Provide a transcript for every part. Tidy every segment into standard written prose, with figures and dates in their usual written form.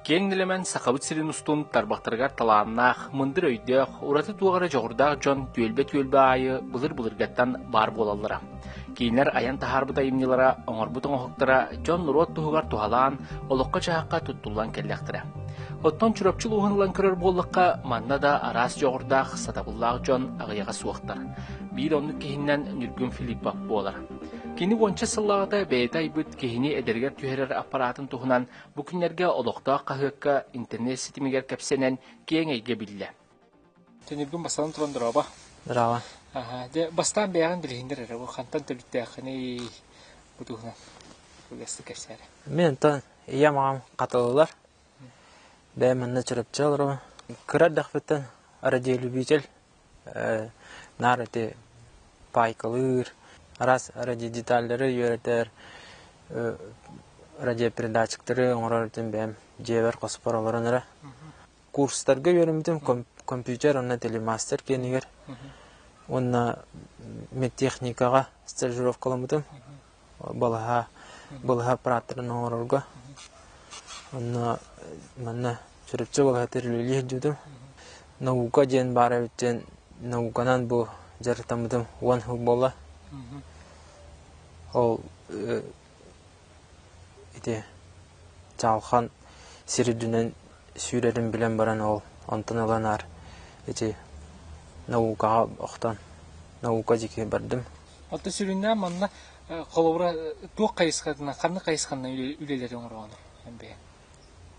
Кеңнелемен сақабыт сирин устун тарбақтаргар талааннах мындыр өйдөх, ураты туағара жоғырдақ жон түйелбе айы бұлыр-бұлыргаттан бар болалыра. Кейінер аян тахарбыта имнелара, оңорбут оңоқтара жон нұрот туғығар тухалаан, олыққа чахаққа туттулан келлектірі. Оттон чүрөпчүл уғынлан көрір болыққа манна да арас жоғырдақ сатабыллақ жон ағыяға суақтар. Bir onluk kehinden Nürgün Filippa bolar. Kini onça sallağıda beyta aybıt kehini ederger tüherer aparatın tuğunan bu günlerge oloqta qahıqqa internet sitimiger kapsenen keyin eyge bille. Nürgün basalın turandır oba? Brava. Bastan beyan bilhindir era bu xantan tülüttəxini bu tuğunan. Bu gəsli kəsəri. Men tan iya mağam qatılılar. Bəyəmənlə çırıpçılar. Kırar daqfətən aracaylı büyücel. Narate пайкалыр, раз ради детальдары үйретер, ради передатчиктары оңырартын бәм жебер қоспараларыныры. Курстарға үйремдім, компьютер, онна телемастер кенігер. Онна медтехникаға стажировкаламытым, балаға аппараттарын оңырарға. Онна манна жүріпчі балаға терлілі жүдім. Наука жен бары өттен науканан бұл жарықтамыдым уан хыл бола. Ол Чалхан сиридүнен сүйрерін білен баран ол антын аланар. Наукаға оқтан, наука жеке бардым. Алты сүріннен манна қолауыра туық қайысқадына, қаны қайысқанына үлелері оңырғаны?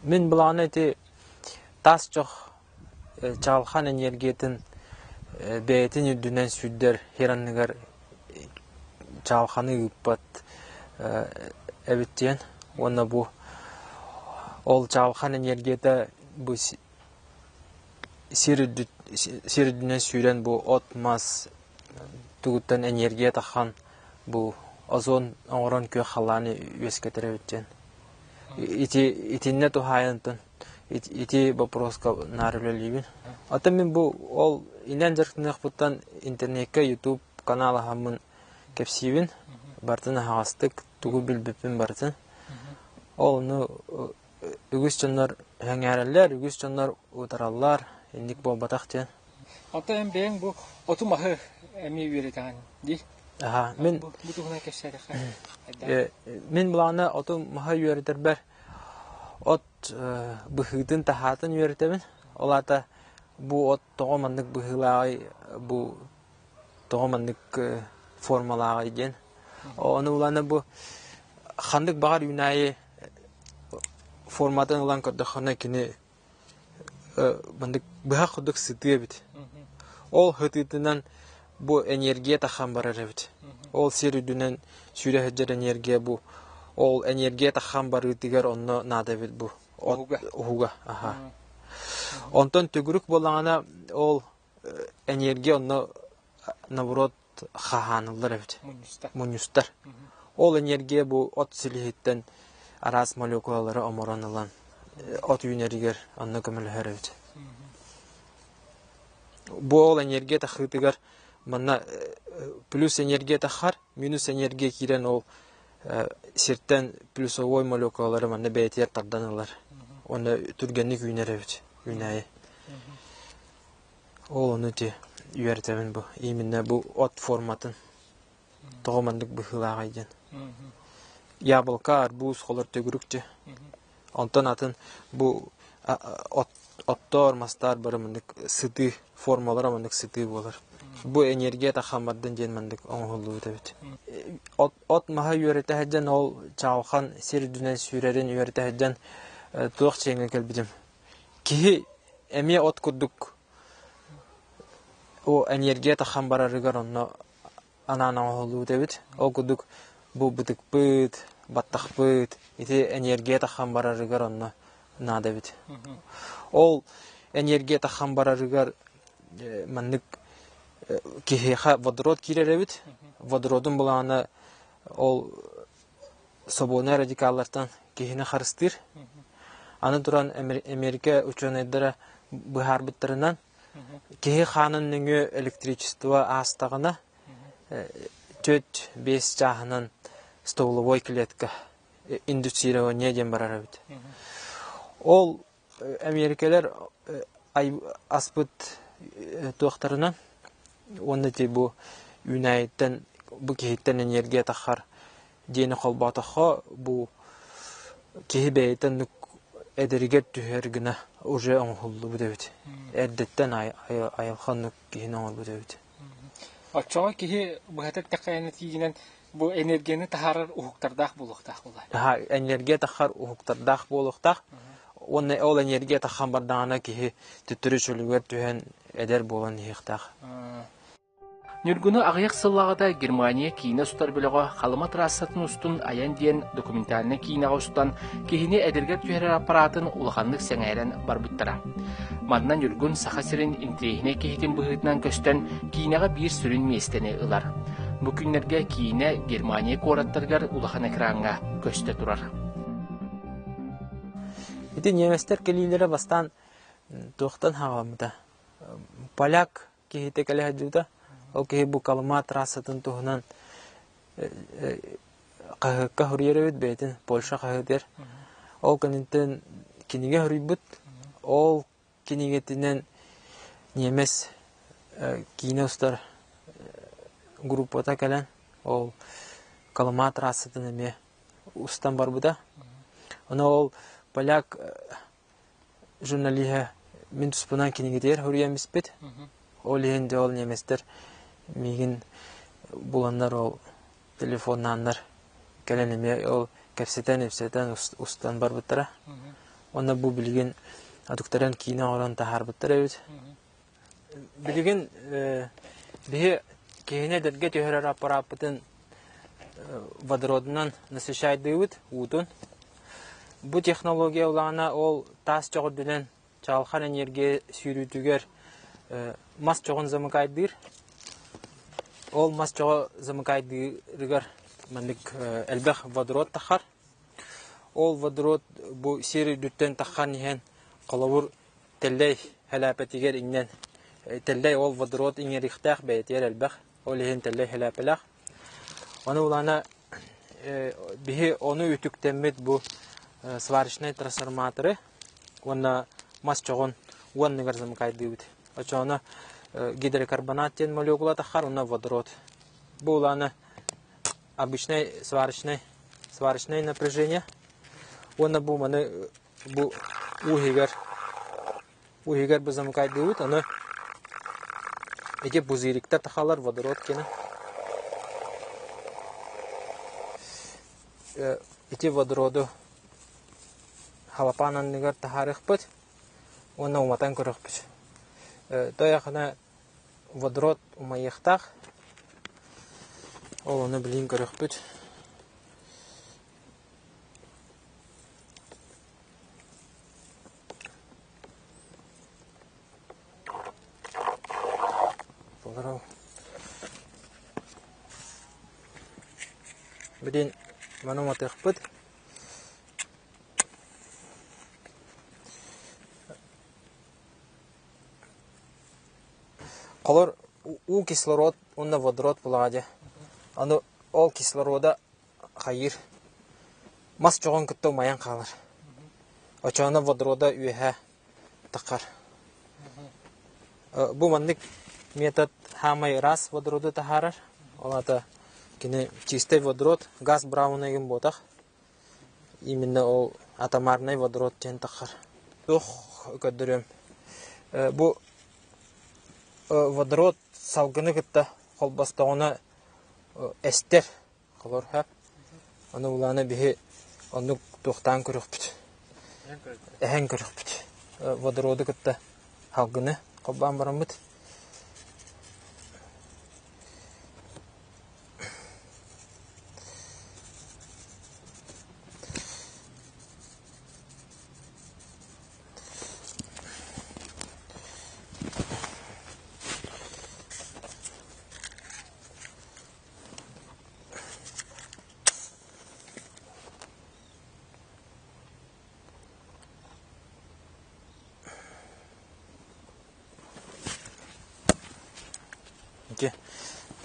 Мен бұлағаны тас жоқ Чалхан энергетін бәйтін үрдінен сүрдер херанныгар Чалханы үппат әбіттен. Оны бұл ол Чалхан энергеті бұл сердінен сүрен бұл отмас түгіттен энергия таққан бұл озон оңырын көй қаланы өскетер әбіттен. Итинне тухайынтын. Ити вопроска нарылылыбын. Ата мен бұл ол инен жарықтынық бұттан интернетке YouTube каналы хамын кепсивін. Бартын ағастық, туғы білбіппін бартын. Ол үгіз жонлар әңәрілер, үгіз жонлар ұтаралар, ендік бұл батақтен. Ата әм бәң бұл оту мағы әмей өретіған, дей? Мен бұлағына оту мағы өретер бәр. От бұхыдың тахатын өретемін. Олата бұл от тоғымандық бұхылағай, бұл тоғымандық формалағай ден. Оны ұланы бұл қандық бағар үнайы форматын ұлан көрдіқына кені бұға құдық сытығы біт. Ол ғытытынан бұл энергия таққан барар біт. Ол серудінен сүйре ғыджар энергия бұл. Ол энергия таққан бар үтігер оны нада бит бұл. Оғуға. Онтан түгірік болағана ол энергия оны наоборот қағанылар бит. Мунюстар. Ол энергия бұл от сілігіттен арас молекулалары омыранылан. От үйнерігер оны көмілігер бит. Бұл ол энергия тақытығар плюс энергия тақар, минус энергия керен ол сирттен плюсовой молекулалары манна бәйтер тарданылар. Оны түргенlik үйнеребет, үйнәйі. Ол оны те үйертемін бұл. Именно бұл от форматын тоғымандық бұхылаға еден. Ябылка, арбуз, қолар төгірікте. Онтан атын бұл оттар, мастар барымындық сыты формалар амындық сыты болар. Бұл энергия тақамаддан ден мандық оңғылы өтебет. От маға үйерті әдден ол Чалхан сердүнен сүйрерін үйерті әдден тұлық чеңі кәлбідім. Кейі әме от күрдік о энергия тақам барарығар онына анан оңғылы өтебет. Ол күрдік бұл бұдық бұд, баттақ бұд, еті энергия тақам барарығар онына надабет. Ол энергия тақам барарығар мандық кехеха водород киреребит. Водородун буланы ол собоны радикаллардан кехине харыстыр. Аны туран Америка ученыйдары быхар биттарынан кехе ханын нүңі электричество астағына 4-5 жағынан столовой клетка индуцирование ден барарабит. Ол Америкалар аспыт туақтарынан, оны те бұл Юнайттен, бұл кейттен энергия тақар дені қолбатыққа, бұл кейі бәйттен әдірігер түхергіна уже оңғылды бұд өйт. Әрдеттен айылхан нүк кейін оңғыл бұд өйт. Отчоға кейі бұғатыр тақайаны тейінен бұл энергияны тахарар ұхықтардақ болуқтақ бұлай. Энергия тахар ұхықтардақ болуқтақ. Ол энергия тахан бардағына кейі түттірі чөлігер түхен әдер болан ехтақ. Нүргүні ағаяқ сыллағыда Германия кейіне ұстар біліға қалыма трассатын ұстын аян дейін документаліне кейінеға ұстан кейіне әдергер түйерер аппаратын ұлғанлық сәңәрен барбыттара. Мадынан Нүргүн сақа сірін интрейіне кейтін бұғытынан көстен кейінеға бір сүрін местені ұлар. Бұл күнлерге кейіне Германия қораттарғар ұлған экранға көсті тұрар. Эти неместер келилері бастан тоқтан хағамыда. Поляк кейте кәлі әдуді. Ол кейі бұл қалыма трассатын тұғынан қағыққа хүрер өт бәйтін, Польша қағыдер. Ол кәнінтін кенеге хүрей бұд. Ол кенегетінен немес кейіне ұстар группата кәлін. Ол қалыма трассатын әме ұстан бар бұда. Оны ол поляк журналиға мен тұспынан кенегетер хүрей әмес бет. Ол еңде ол неместер мигин буландар ол телефоннандар кәләнеме ол кәпсетен устан бар буттара. Оны бу билген адуктаран кийне оран тахар буттара өт. Билген бе кейне дәргә төһәрә аппаратын водороднан насыщайды үт утун. Бу технология улана ол тас чогы белән чалхан энергия сүйрүтүгәр мас чогын замыкайдыр. Ол мас чогы замыкайдыргар мәндик әлбәх водород тахар. Ол водород бу сери дүттен тахан һән калавыр телләй хәләпәтигәр иннән. Телләй ол водород иңерихтәх бәйтер әлбәх. Ол һән телләй хәләпәләх. Аны улана бихе оны үтүктәммет бу сварочный трансформаторы. Оны мас чогын уанныгар замыкайдыр. Ачана гидрокарбонат тен молекула тахар, уна водород. Бу улана обычный сварочный напряжение. Уна бу маны бу ухигар бу замыкайдыр. Аны эти бузирикта тахалар водород кена. Эти водороду халапананныгар тахарых бит. Уна уматан көрөх бит. Тояхна водород умайыхтах. Ол оны билин көрөх бит. Бидин мануматых бит. Колор у кислород, онна водород булагаде. Аны ол кислорода хайыр. Мас чогон кытты маян калыр. Очана водорода үйе такар. Бу мандык метод хамай раз водороду тахарар. Олата кине чистый водород, газ браунайгын ботак. Именно ол атомарный водород тен такар. Тух көдөрөм. Бу водород салгыны кытта холбастауына эстер колор хап. Аны уланы бихи оны тухтан көрөх бит. Эхен көрөх бит. Водороду кытта халгыны колбан барам бит.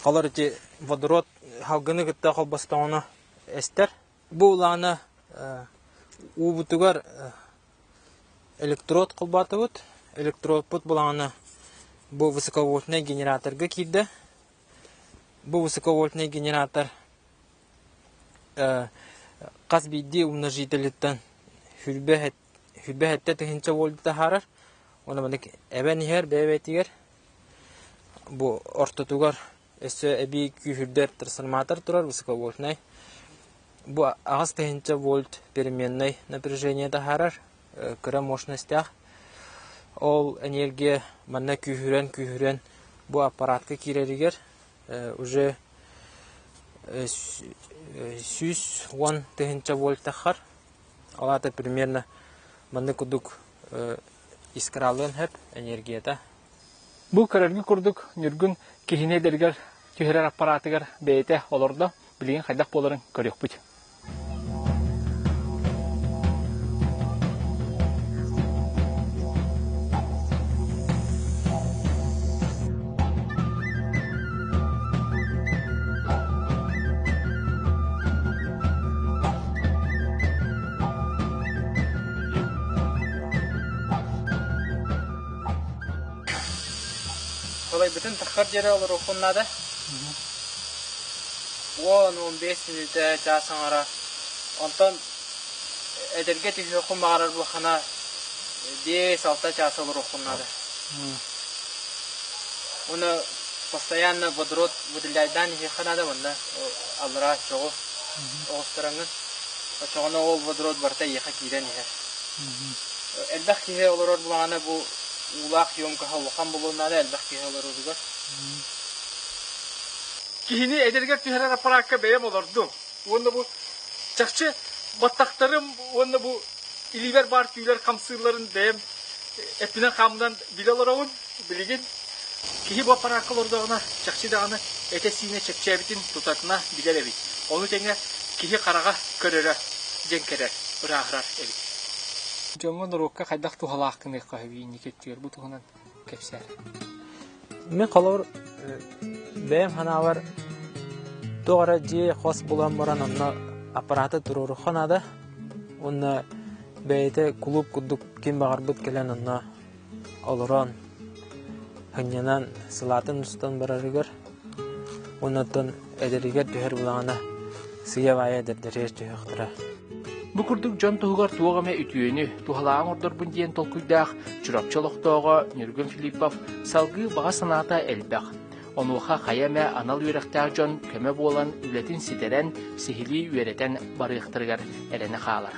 Қалар эти водород халгыны кытта холбастауына эстер. Бу уланы убутугар электрод кылбатыбыт. Электрод пут буланы бу высоковольтный генераторга кирде. Бу высоковольтный генератор кас бидди умножителиттен хүлбәһәттә тегенче вольтта харар. Оны менек эбен һәр бәбәтигер. Бу ортотугар эссе эби күһүрдәр трансформатор турар высоковольтный. Бу агас тегенче вольт переменный напряжение да харар. Кыра мощностях. Ол энергия манна күһүрен бу аппаратка киреригер уже 110 тегенче вольт тахар. Алата примерно манна кудук искралын хеп энергията. Бу караргы курдук нүргүн кихинелергер түһәрәр аппаратыгар бәйте олорда билген хайдак боларын көрөк бит. Kolay bütün takar yere olur okunlarda. 10-15 minütte casan ara. Ondan ederge tüyü okumalar bu xana 5-6 час olur okunlarda. Onu постоянно водород выделяйдан ханада мында алра чогу остыраңыз. Чогуна ол водород барта яха кирен яха. Элбах кие олорор булганы бу улак ёмка халкан булуннары элбах кие олороругар. Кихини эдергер түһәрәр аппаратка бәйем олорду. Онда бу чакчы баттактарым, онда бу иливер бар түйләр камсырларын бәйем эпинен хамдан билаларауын билеген. Кихи бу аппаратка олордогына чакчы даганы этесине чепчебитин тутатына билелеби. Оны теңе кихи карага көрөрө жеңкерер, урагырар эби. Жомон рокка кайдак тухалакны кахвини кеттер бу туханан кепсер. Мен калар бәйем ханавар тоғара же хос булан баран онна аппараты туруру ханада. Онна бәйте клуб кудук ким багар бут келен онна олорон ханянан сылатын устан барарыгар. Оннан эдеригер түһәр булана сыявая дердереш түһәктәр. Бу курдук жон тугар тугаме үтүөнү тухалаан ордор бундиен толкуйдах чурапчылыктоого Нүргүн Филиппов салгы бага саната элбах. Онуха хаяме анал үрәктәр жон көмө болан үлетин ситерен сихили үеретен барыктыргар эрене халар.